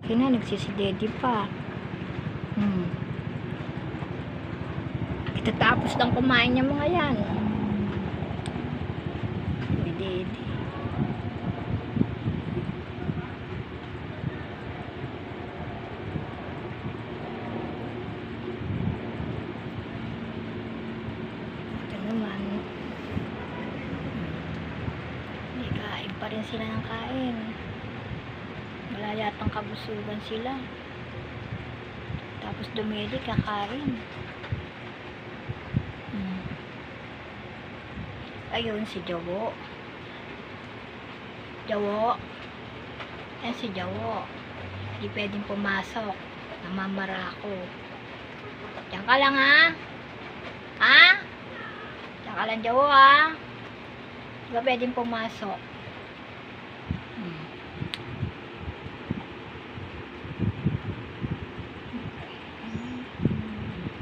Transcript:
Kina, nagsisidedi pa. Itatapos lang kumain niya mga yan. Dede. Ito naman. Hindi, kain pa rin sila ng kain. Wala yatang kabusugan sila. Tapos dumili, kakain. Ayun, si Jawo. Jawo. Yan si Jawo. Hindi pwedeng pumasok. Namamara ako. Diyan ka lang, ha? Ha? Diyan ka lang, Jawo, ha? Hindi ba pwedeng pumasok?